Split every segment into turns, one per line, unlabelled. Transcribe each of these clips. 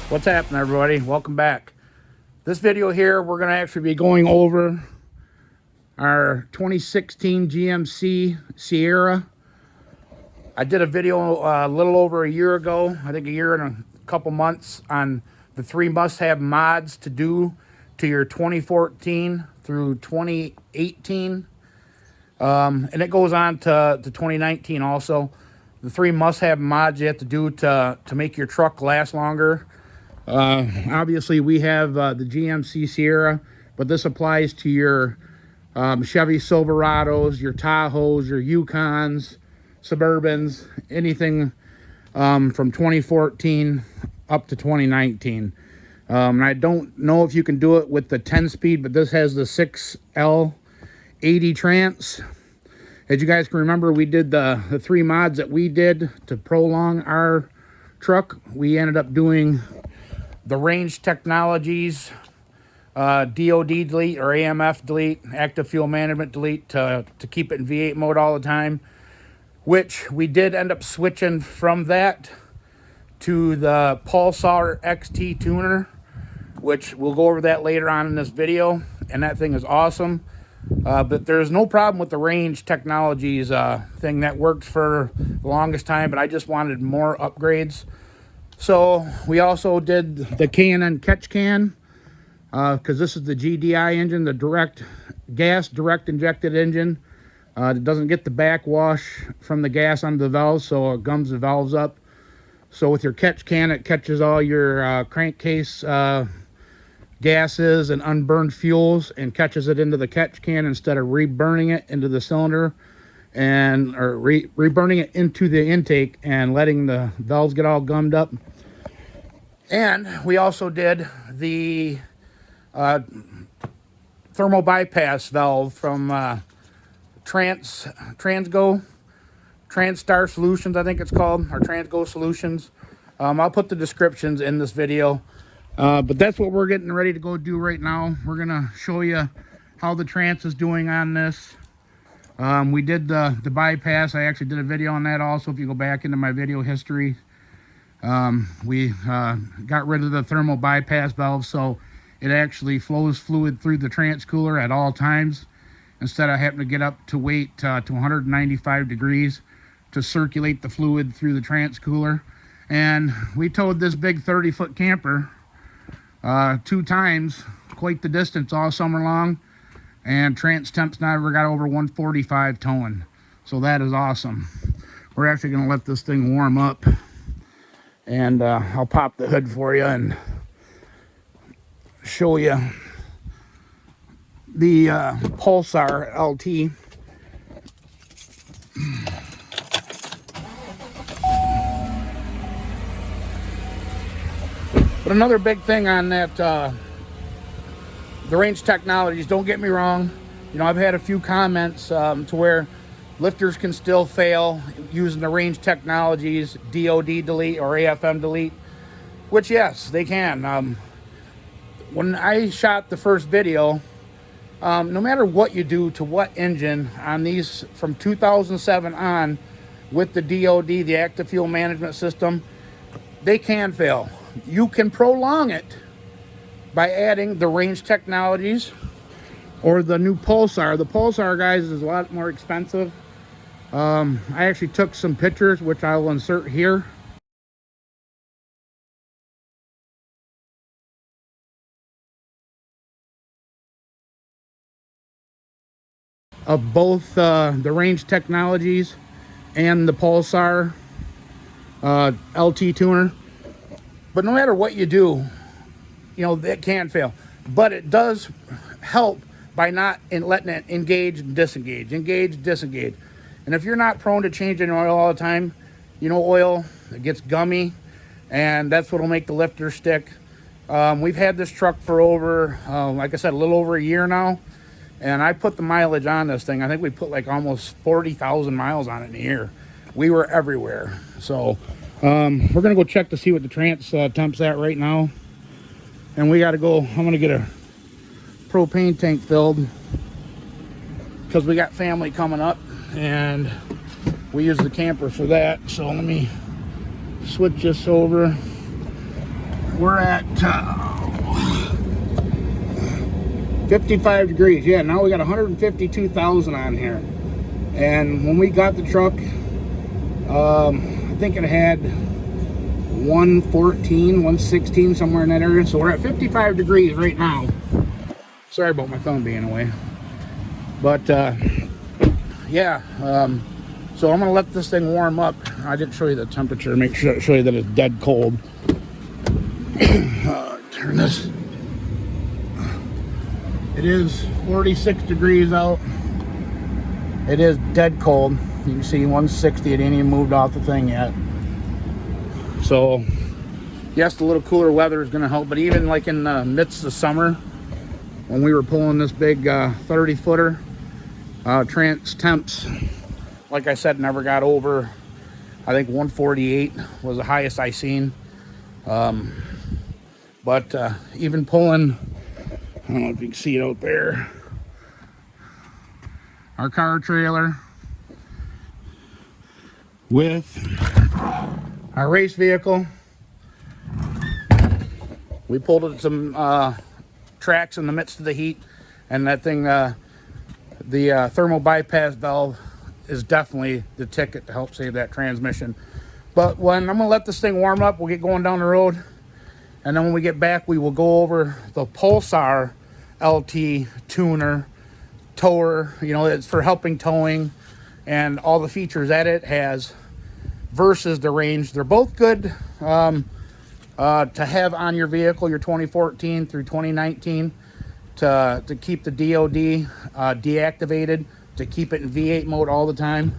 What's happening, everybody? Welcome back. This video here, we're going to actually be going over our 2016 GMC Sierra. I did a video a little over a year ago, I think a year and a couple months, on the 3 must-have mods to do to your 2014 through 2018. And it goes on to 2019 also. The 3 must-have mods you have to do to make your truck last longer. Obviously, we have the GMC Sierra, but this applies to your Chevy Silverados, your Tahoes, your Yukons, Suburbans, anything from 2014 up to 2019. And I don't know if you can do it with the 10-speed, but this has the 6L80 trans. As you guys can remember, we did the 3 mods that we did to prolong our truck. We ended up doing the Range Technologies DOD delete or AMF delete, active fuel management delete, to keep it in V8 mode all the time, which we did end up switching from that to the Pulsar XT tuner, which we'll go over that later on in this video, and that thing is awesome. But there's no problem with the Range Technologies thing. That worked for the longest time, but I just wanted more upgrades. So we also did the K&N catch can, because this is the GDI engine, the direct injected engine. It doesn't get the backwash from the gas onto the valves, so it gums the valves up. So with your catch can, it catches all your crankcase gases and unburned fuels and catches it into the catch can instead of reburning it into the cylinder, and or reburning it into the intake and letting the valves get all gummed up. And we also did the thermal bypass valve from TransStar Solutions, I think it's called, or TransGo Solutions. I'll put the descriptions in this video. But that's what we're getting ready to go do right now. We're gonna show you how the trans is doing on this. We did the bypass. I actually did a video on that also. If you go back into my video history, we got rid of the thermal bypass valve, so it actually flows fluid through the trans cooler at all times, instead of having to get up to wait to 195 degrees to circulate the fluid through the trans cooler. And we towed this big 30-foot camper 2 times, quite the distance all summer long, and trans temps never got over 145 towing, so that is awesome. We're actually going to let this thing warm up, and I'll pop the hood for you and show you the Pulsar LT. But another big thing on that, the Range Technologies, don't get me wrong, you know, I've had a few comments to where lifters can still fail using the Range Technologies DOD delete or AFM delete, which yes, they can. When I shot the first video, no matter what you do to what engine on these from 2007 on with the DOD, the active fuel management system, they can fail. You can prolong it by adding the Range Technologies or the new Pulsar. The Pulsar, guys, is a lot more expensive. I actually took some pictures, which I will insert here. Of both the Range Technologies and the Pulsar LT tuner. But no matter what you do, you know, it can fail. But it does help by not letting it engage and disengage, engage, disengage. And if you're not prone to changing oil all the time, you know, oil, it gets gummy, and that's what'll make the lifter stick. We've had this truck for over, like I said, a little over a year now. And I put the mileage on this thing. I think we put like almost 40,000 miles on it in a year. We were everywhere. So we're gonna go check to see what the trans temp's at right now. And we gotta go, I'm gonna get a propane tank filled because we got family coming up and we use the camper for that. So let me switch this over. we're at 55 degrees. Yeah, now we got 152,000 on here. And when we got the truck, I think it had 114, 116, somewhere in that area. So we're at 55 degrees right now. Sorry about my phone being away. But yeah, so I'm gonna let this thing warm up. I didn't show you the temperature, make sure show you that it's dead cold. Turn this. It is 46 degrees out. It is dead cold. You can see 160. It ain't even moved off the thing yet. So yes, the little cooler weather is going to help, but even like in the midst of summer, when we were pulling this big 30 footer, temps, like I said, never got over, I think 148 was the highest I seen. But even pulling, I don't know if you can see it out there, our car trailer with our race vehicle, we pulled it some tracks in the midst of the heat, and that thing, the thermal bypass valve is definitely the ticket to help save that transmission. But when I'm gonna let this thing warm up, we'll get going down the road, and then when we get back, we will go over the Pulsar LT tuner, tower. You know, it's for helping towing and all the features that it has versus the range. They're both good to have on your vehicle, your 2014 through 2019, to keep the DOD deactivated, to keep it in V8 mode all the time.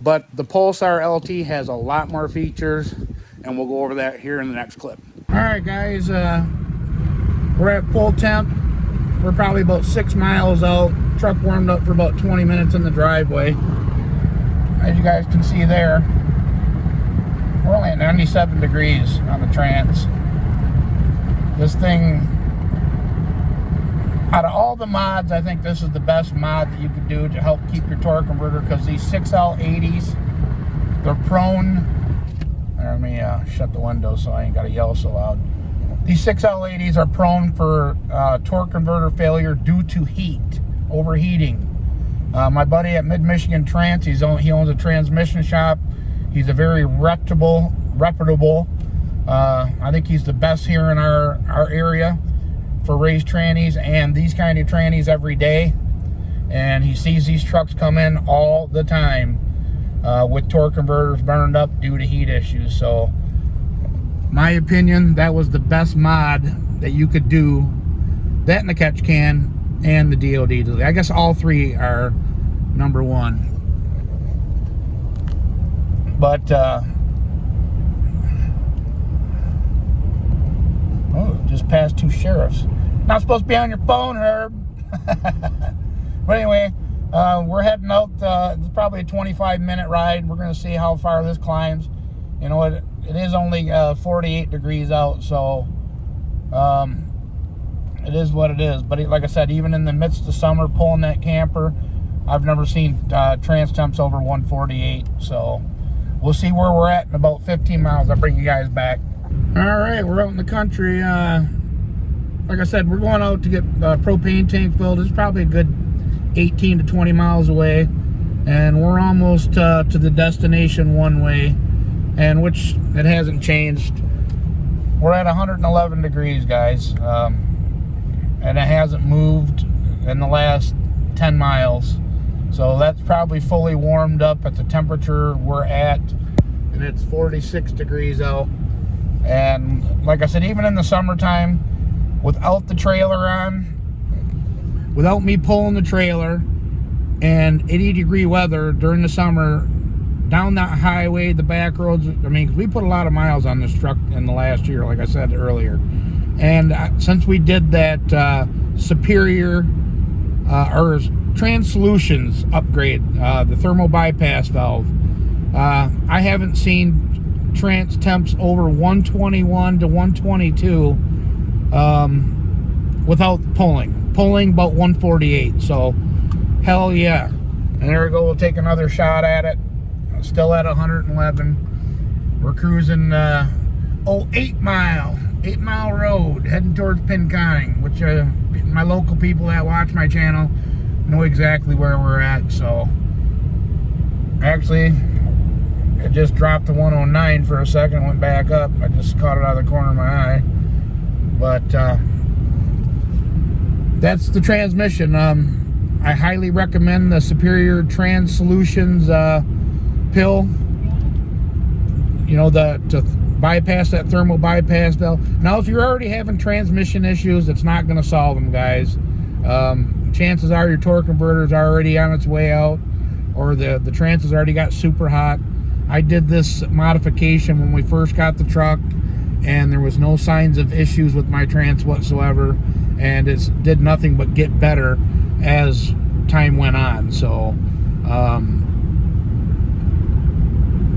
But the Pulsar LT has a lot more features, and we'll go over that here in the next clip. All right, guys, we're at full temp. We're probably about 6 miles out. Truck warmed up for about 20 minutes in the driveway. As you guys can see there, we're only at 97 degrees on the trans. This thing, out of all the mods, I think this is the best mod that you could do to help keep your torque converter, because these 6L80s, they're prone. Let me shut the window so I ain't got to yell so loud. These 6L80s are prone for torque converter failure due to heat, overheating. My buddy at Mid-Michigan Trans, he owns a transmission shop. He's a very reputable. I think he's the best here in our area for raised trannies and these kind of trannies every day. And he sees these trucks come in all the time with torque converters burned up due to heat issues. So, my opinion, that was the best mod that you could do. That and the catch can and the DOD. I guess all three are number one. But oh, just passed 2 sheriffs. Not supposed to be on your phone, Herb. But anyway, we're heading out. It's probably a 25-minute ride. We're going to see how far this climbs. You know, it is only 48 degrees out, so it is what it is. But like I said, even in the midst of summer, pulling that camper, I've never seen trans temps over 148. So we'll see where we're at in about 15 miles. I'll bring you guys back. All right, we're out in the country. Like I said, we're going out to get propane tank filled. It's probably a good 18 to 20 miles away, and we're almost to the destination one way, and which it hasn't changed. We're at 111 degrees, guys, and it hasn't moved in the last 10 miles. So that's probably fully warmed up at the temperature we're at, and it's 46 degrees out. And like I said, even in the summertime, without the trailer on, without me pulling the trailer, and 80-degree weather during the summer, down that highway, the back roads, I mean, 'cause we put a lot of miles on this truck in the last year, like I said earlier. And since we did that Superior or Trans Solutions upgrade, the thermal bypass valve, I haven't seen trans temps over 121 to 122 without pulling about 148. So hell yeah. And there we go, we'll take another shot at it. Still at 111. We're cruising 8 mile 8 Mile Road, heading towards Pinconning, which my local people that watch my channel know exactly where we're at. So actually, it just dropped to 109 for a second, went back up. I just caught it out of the corner of my eye. But that's the transmission. I highly recommend the Superior Trans Solutions pill. You know, to bypass that thermal bypass valve. Now, if you're already having transmission issues, it's not going to solve them, guys. Chances are your torque converter is already on its way out, or the trans has already got super hot. I did this modification when we first got the truck, and there was no signs of issues with my trans whatsoever, and it did nothing but get better as time went on. So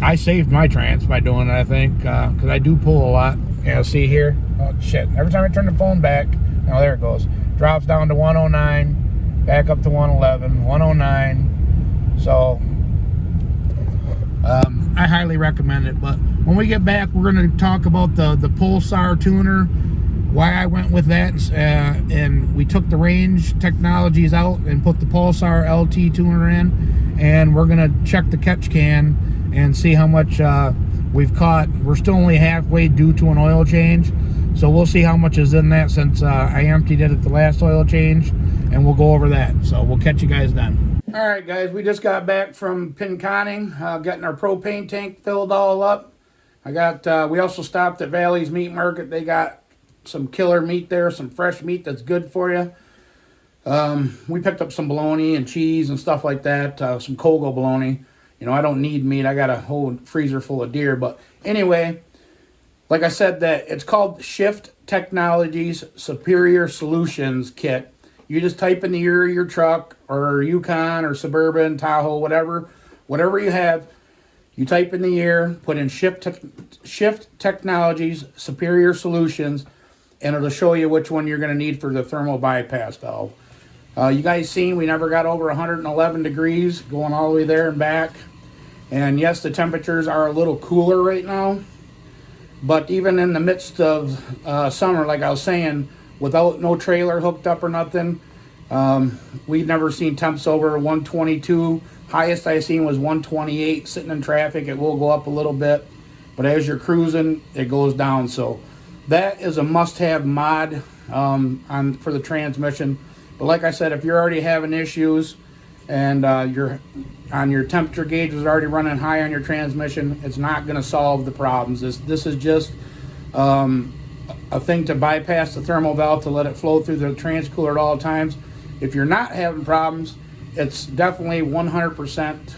I saved my trans by doing it, I think, because I do pull a lot. Yeah, see here? Oh, shit. Every time I turn the phone back, oh, there it goes. Drops down to 109, back up to 111, 109. So I highly recommend it. But when we get back, we're going to talk about the Pulsar tuner, why I went with that, and we took the range technologies out and put the Pulsar LT tuner in, and we're going to check the catch can and see how much we've caught. We're still only halfway due to an oil change, so we'll see how much is in that since I emptied it at the last oil change, and we'll go over that. So we'll catch you guys then. All right, guys, we just got back from Pinconning, getting our propane tank filled all up. We also stopped at Valley's Meat Market. They got some killer meat there, some fresh meat that's good for you. We picked up some bologna and cheese and stuff like that, some Kogo bologna. You know, I don't need meat. I got a whole freezer full of deer. But anyway, like I said, that it's called Shift Technologies Superior Solutions Kit. You just type in the year of your truck, or Yukon, or Suburban, Tahoe, whatever you have. You type in the year, put in Shift Technologies Superior Solutions, and it'll show you which one you're going to need for the thermal bypass valve. You guys seen we never got over 111 degrees going all the way there and back. And yes, the temperatures are a little cooler right now. But even in the midst of summer, like I was saying, without no trailer hooked up or nothing, we've never seen temps over 122. Highest I seen was 128. Sitting in traffic, it will go up a little bit. But as you're cruising, it goes down. So that is a must-have mod for the transmission. But like I said, if you're already having issues and your temperature gauge is already running high on your transmission, it's not going to solve the problems. This is just a thing to bypass the thermal valve to let it flow through the transcooler at all times. If you're not having problems, it's definitely 100%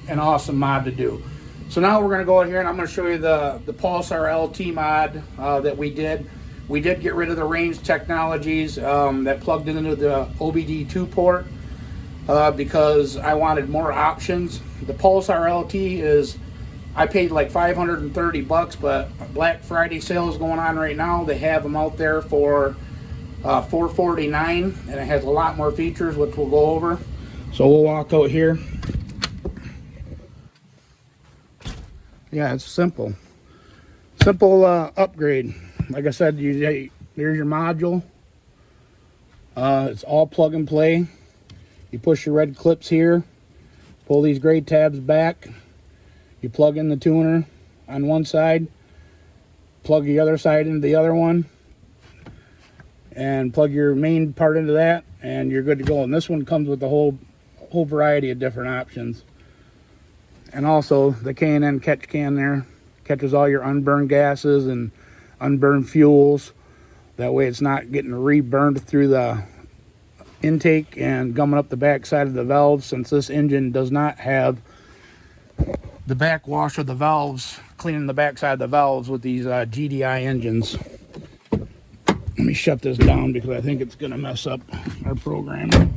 an awesome mod to do. So now we're going to go in here and I'm going to show you the Pulsar LT mod that we did. We did get rid of the range technologies that plugged into the OBD2 port because I wanted more options. The Pulsar LT is, I paid like $530, but Black Friday sales going on right now. They have them out there for $449, and it has a lot more features, which we'll go over. So we'll walk out here. Yeah, it's simple upgrade. Like I said, there's your module. It's all plug and play. You push your red clips here, pull these gray tabs back, you plug in the tuner on one side, plug the other side into the other one, and plug your main part into that, and you're good to go. And this one comes with a whole variety of different options. And also the K&N catch can there catches all your unburned gases and unburned fuels. That way it's not getting reburned through the intake and gumming up the back side of the valves, since this engine does not have the backwash of the valves, cleaning the back side of the valves with these GDI engines. Let me shut this down because I think it's going to mess up our programming.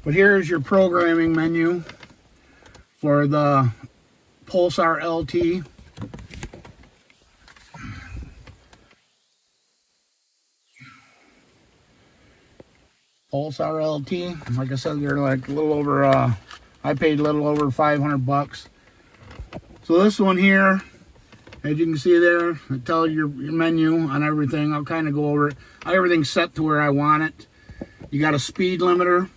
But here's your programming menu for the Pulsar LT. Pulsar LT, like I said, they're like a little over I paid a little over 500 bucks. So this one here, as you can see there, it tells your menu on everything. I'll kind of go over it. Everything's set to where I want it. You got a speed limiter,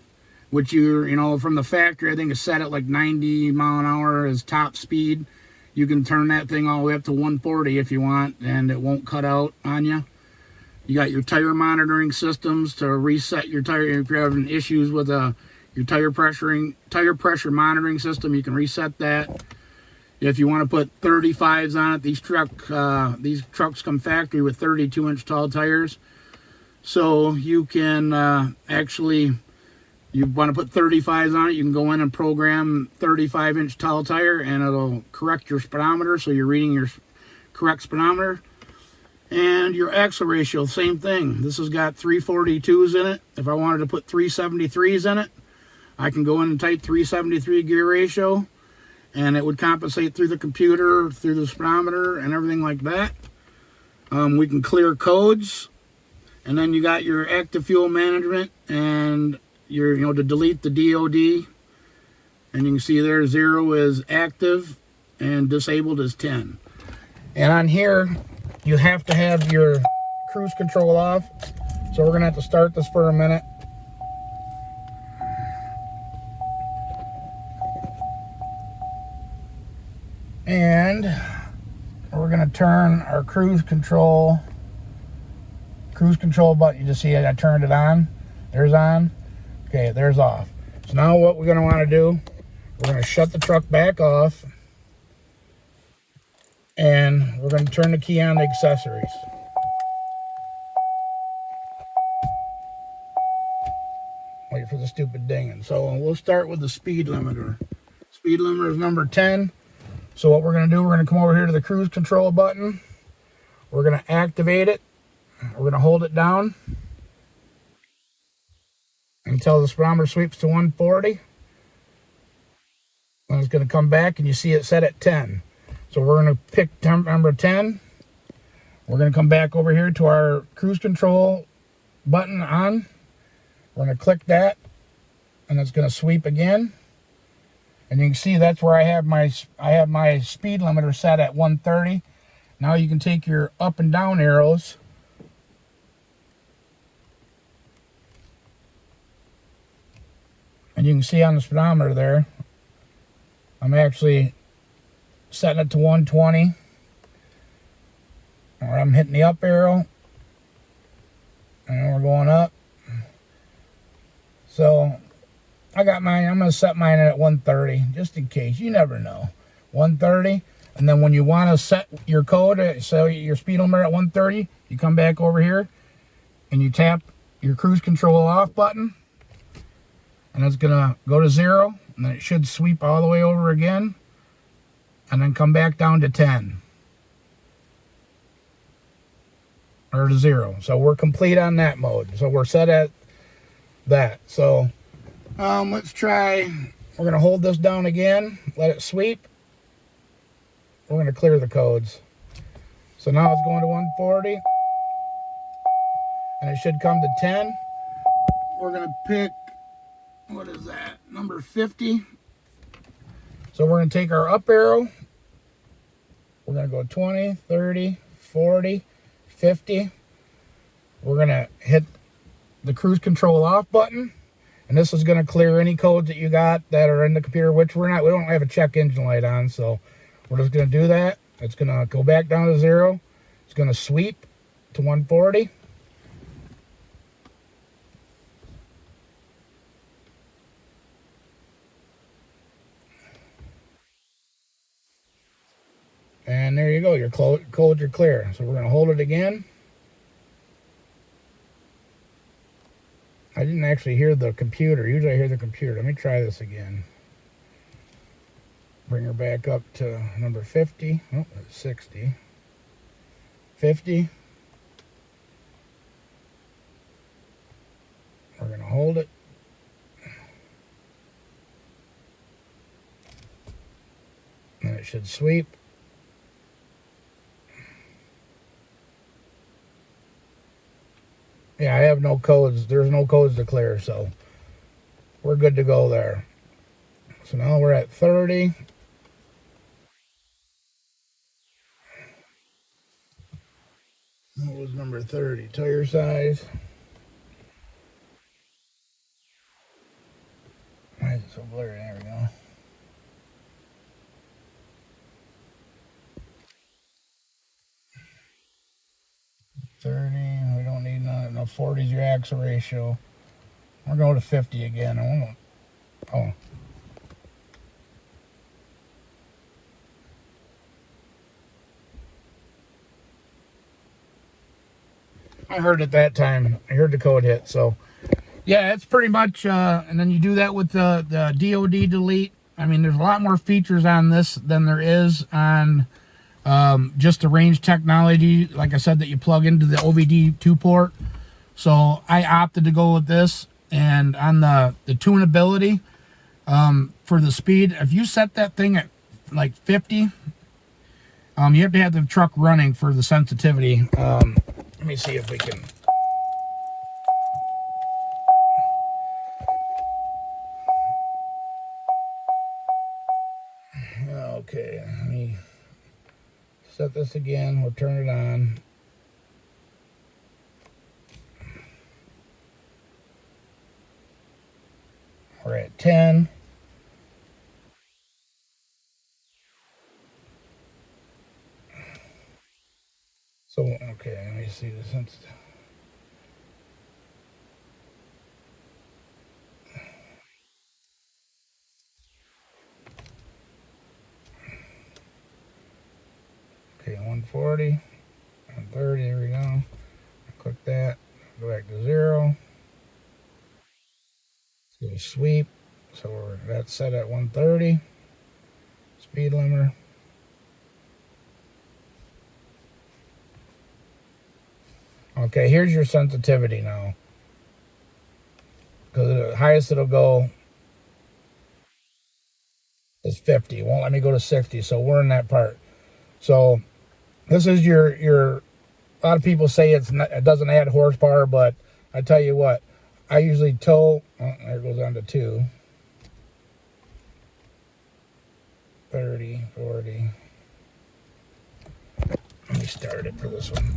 which you know, from the factory, I think it's set at like 90 mile an hour as top speed. You can turn that thing all the way up to 140 if you want, and it won't cut out on you. You got your tire monitoring systems to reset your tire. If you're having issues with your tire pressure monitoring system, you can reset that. If you want to put 35s on it, these trucks come factory with 32-inch tall tires. So you can you want to put 35s on it, you can go in and program 35-inch tall tire, and it'll correct your speedometer, so you're reading your correct speedometer. And your axle ratio, same thing. This has got 342s in it. If I wanted to put 373s in it, I can go in and type 373 gear ratio, and it would compensate through the computer, through the speedometer, and everything like that. We can clear codes, and then you got your active fuel management, and your, to delete the DOD, and you can see there 0 is active and disabled is 10. And on here, you have to have your cruise control off, so we're gonna have to start this for a minute. And we're gonna turn our cruise control button. You just see I turned it on. There's on. Okay, there's off. So now what we're gonna want to do, we're gonna shut the truck back off, and we're gonna turn the key on the accessories. Wait for the stupid dinging. So we'll start with the speed limiter. Speed limiter is number 10. So what we're going to do, we're going to come over here to the cruise control button. We're going to activate it. We're going to hold it down until the speedometer sweeps to 140. And it's going to come back, and you see it set at 10. So we're going to pick temp number 10. We're going to come back over here to our cruise control button on. We're going to click that, and it's going to sweep again. And you can see that's where I have my speed limiter set at 130. Now you can take your up and down arrows and you can see on the speedometer there, I'm actually setting it to 120. Or I'm hitting the up arrow, and we're going up. So I got mine. I'm going to set mine at 130, just in case. You never know. 130. And then when you want to set your code, so your speed limiter at 130, you come back over here and you tap your cruise control off button. And it's going to go to 0. And then it should sweep all the way over again. And then come back down to 10. Or to 0. So we're complete on that mode. So we're set at that. So let's try. We're going to hold this down again, let it sweep. We're going to clear the codes. So now it's going to 140, and it should come to 10. We're going to pick, what is that, number 50. So we're going to take our up arrow. We're going to go 20, 30, 40, 50. We're going to hit the cruise control off button. And this is going to clear any codes that you got that are in the computer, which we don't have a check engine light on, so we're just going to do that. It's going to go back down to 0. It's going to sweep to 140. And there you go, your codes are clear. So we're going to hold it again. I didn't actually hear the computer. Usually I hear the computer. Let me try this again. Bring her back up to number 50. Oh, that's 60. 50. We're going to hold it. And it should sweep. Yeah, I have no codes. There's no codes to clear, so we're good to go there. So now we're at 30. What was number 30? Tire size. Why is it so blurry? There we go. We don't need no 40 is your axle ratio. We're going to 50 again. Oh. I heard at that time. I heard the code hit. So, yeah, it's pretty much, and then you do that with the DOD delete. I mean, there's a lot more features on this than there is on just the range technology, like I said, that you plug into the OBD2 port. So I opted to go with this. And on the tunability, for the speed, if you set that thing at like 50, you have to have the truck running for the sensitivity. Let me see if we can. Okay, let me set this again. We'll turn it on. We're at 10. So, okay, let me see the sensitivity. Okay, 140, 130, there we go. Click that, go back to 0. Let's go sweep. So that's set at 130. Speed limiter. Okay, here's your sensitivity now. Because the highest it'll go is 50. It won't let me go to 60, so we're in that part. So this is your a lot of people say it doesn't add horsepower, but I tell you what, I usually tow, there it goes on to 2. 30, 40. Let me start it for this one.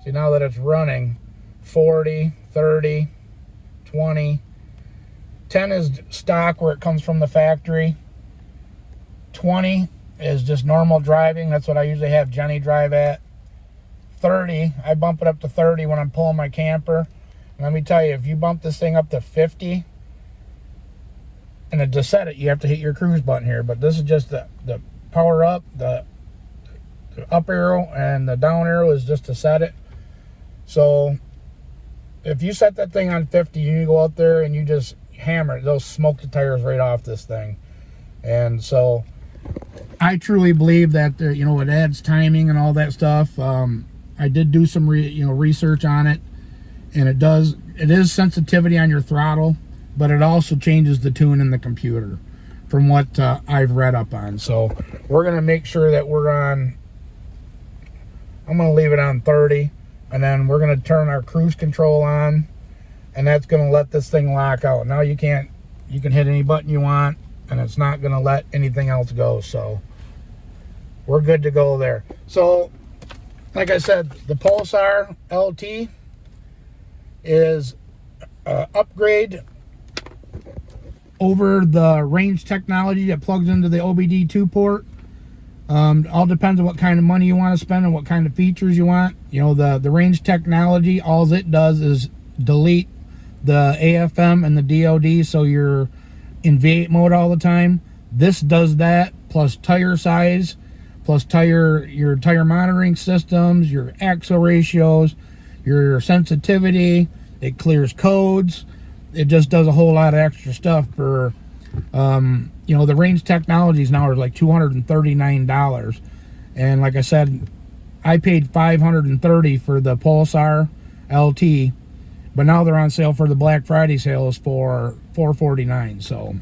See, now that it's running, 40, 30, 20. 10 is stock where it comes from the factory. 20 is just normal driving. That's what I usually have Jenny drive at. 30, I bump it up to 30 when I'm pulling my camper. And let me tell you, if you bump this thing up to 50, and to set it, you have to hit your cruise button here. But this is just the power up, the up arrow, and the down arrow is just to set it. So if you set that thing on 50, you go out there and you just hammer it. They'll smoke the tires right off this thing. And so I truly believe that it adds timing and all that stuff. I did do some research on it, and it is sensitivity on your throttle, but it also changes the tune in the computer from what I've read up on. So we're going to make sure that we're on, I'm going to leave it on 30, and then we're going to turn our cruise control on, and that's going to let this thing lock out. Now you can hit any button you want, and it's not going to let anything else go. So we're good to go there. So like I said, the Pulsar LT is upgrade over the range technology that plugs into the OBD2 port. All depends on what kind of money you want to spend and what kind of features you want. The range technology, all it does is delete the AFM and the DOD, so you're in V8 mode all the time. This does that, plus tire size, plus your tire monitoring systems, your axle ratios, your sensitivity. It clears codes. It just does a whole lot of extra stuff for, the range technologies now are like $239. And like I said, I paid $530 for the Pulsar LT, but now they're on sale for the Black Friday sales for $449. So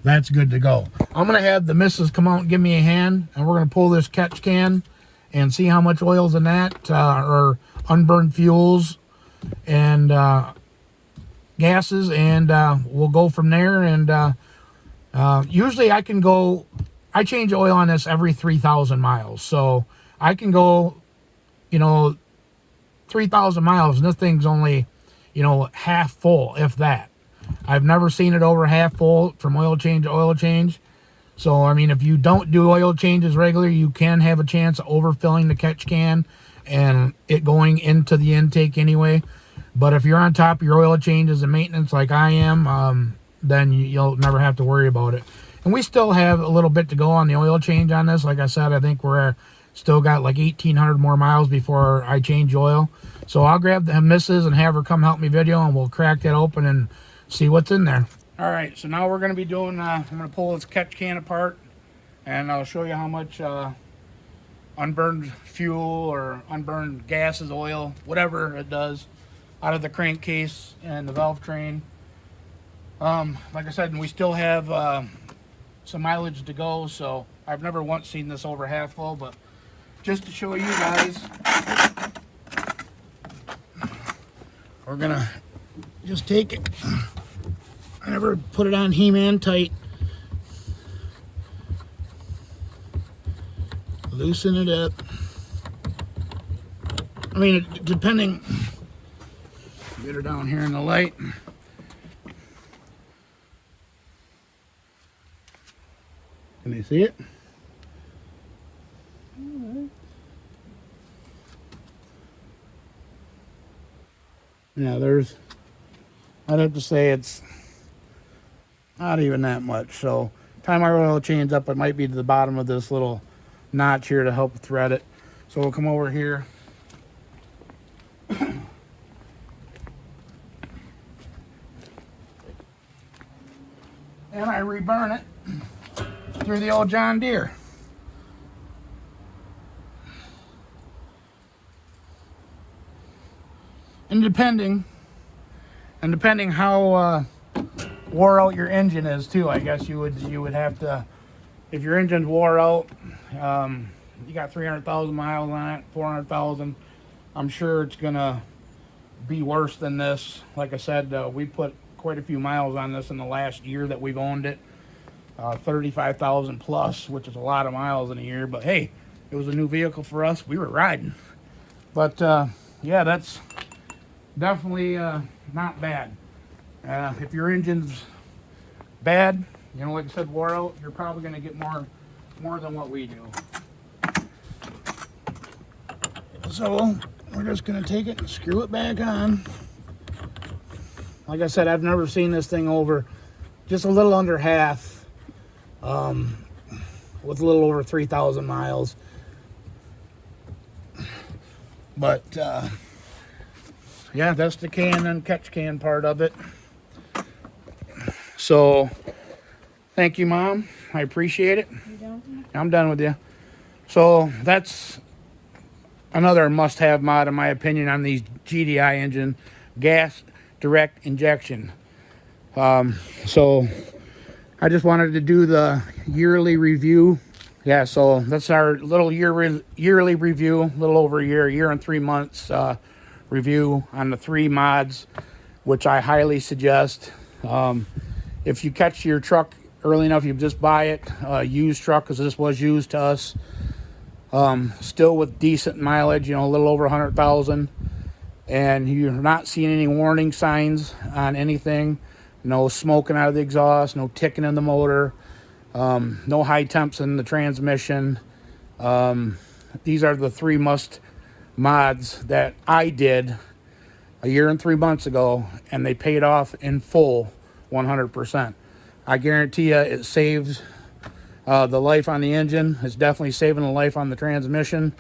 that's good to go. I'm going to have the missus come out and give me a hand, and we're going to pull this catch can and see how much oil's in that, or unburned fuels and gases, and we'll go from there. And usually I change oil on this every 3,000 miles. So I can go, 3,000 miles, and this thing's only, half full, if that. I've never seen it over half full from oil change to oil change. So, I mean, if you don't do oil changes regularly, you can have a chance of overfilling the catch can and it going into the intake anyway. But if you're on top of your oil changes and maintenance like I am, then you'll never have to worry about it. And we still have a little bit to go on the oil change on this. Like I said, I think we're still got like 1,800 more miles before I change oil. So I'll grab the missus and have her come help me video, and we'll crack that open and see what's in there. All right, so now we're going to be doing, I'm going to pull this catch can apart, and I'll show you how much unburned fuel or unburned gases, oil, whatever it does, out of the crankcase and the valve train. Like I said, we still have some mileage to go, so I've never once seen this over half full, but just to show you guys, we're going to just take it. I never put it on He-Man tight. Loosen it up. I mean, depending, get her down here in the light. Can you see it? Yeah, I'd have to say it's not even that much. So time my oil change up, it might be to the bottom of this little notch here to help thread it. So we'll come over here. And I reburn it through the old John Deere. And depending how wore out your engine is too, I guess you would have to, if your engine's wore out, you got 300,000 miles on it, 400,000, I'm sure it's gonna be worse than this. Like I said, we put quite a few miles on this in the last year that we've owned it, 35,000 plus, which is a lot of miles in a year, but hey, it was a new vehicle for us. We were riding. But yeah, that's definitely not bad. If your engine's bad, like I said, wore out, you're probably going to get more than what we do. So we're just going to take it and screw it back on. Like I said, I've never seen this thing over just a little under half, with a little over 3,000 miles. But yeah, that's the can and catch can part of it. So thank you, Mom. I appreciate it. You done? I'm done with you. So that's another must-have mod, in my opinion, on these GDI engine, gas direct injection. So I just wanted to do the yearly review. Yeah, so that's our little yearly review, a little over a year and 3 months review on the 3 mods, which I highly suggest. If you catch your truck early enough, you just buy it, used truck, because this was used to us. Still with decent mileage, a little over 100,000, and you're not seeing any warning signs on anything. No smoking out of the exhaust, no ticking in the motor, no high temps in the transmission. These are the 3 must mods that I did a year and 3 months ago, and they paid off in full, 100%. I guarantee you it saves the life on the engine. It's definitely saving the life on the transmission.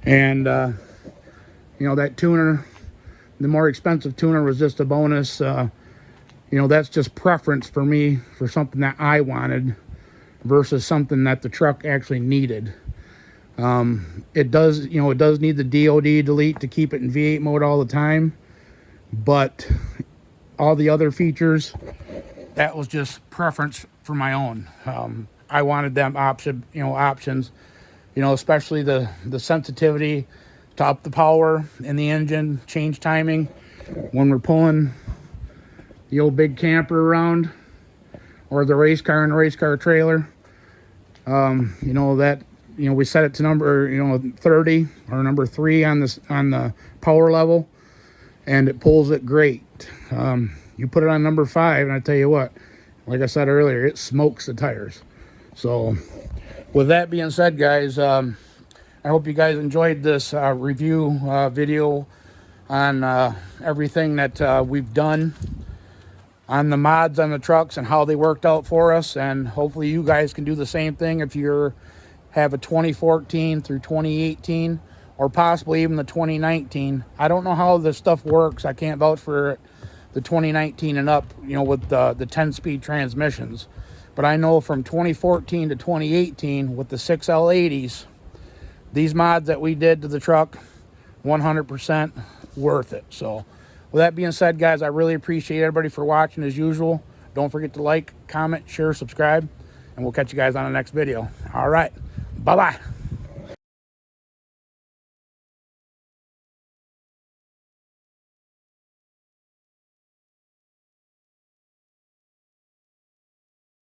And that tuner, the more expensive tuner, was just a bonus. That's just preference for me, for something that I wanted versus something that the truck actually needed. It does need the DOD delete to keep it in V8 mode all the time, but all the other features, that was just preference for my own. I wanted them options, especially the sensitivity top the power in the engine, change timing when we're pulling the old big camper around, or the race car and the race car trailer. You know, that, you know, we set it to number, you know, 30 or number 3 on this, on the power level, and it pulls it great. You put it on number 5, and I tell you what, like I said earlier, it smokes the tires. So with that being said, guys, I hope you guys enjoyed this review video on everything that we've done on the mods on the trucks and how they worked out for us. And hopefully you guys can do the same thing if you have a 2014 through 2018, or possibly even the 2019. I don't know how this stuff works. I can't vouch for the 2019 and up, you know, with the 10-speed transmissions. But I know from 2014 to 2018 with the 6L80s, these mods that we did to the truck, 100% worth it. So with that being said, guys, I really appreciate everybody for watching as usual. Don't forget to like, comment, share, subscribe, and we'll catch you guys on the next video. All right. Bye-bye.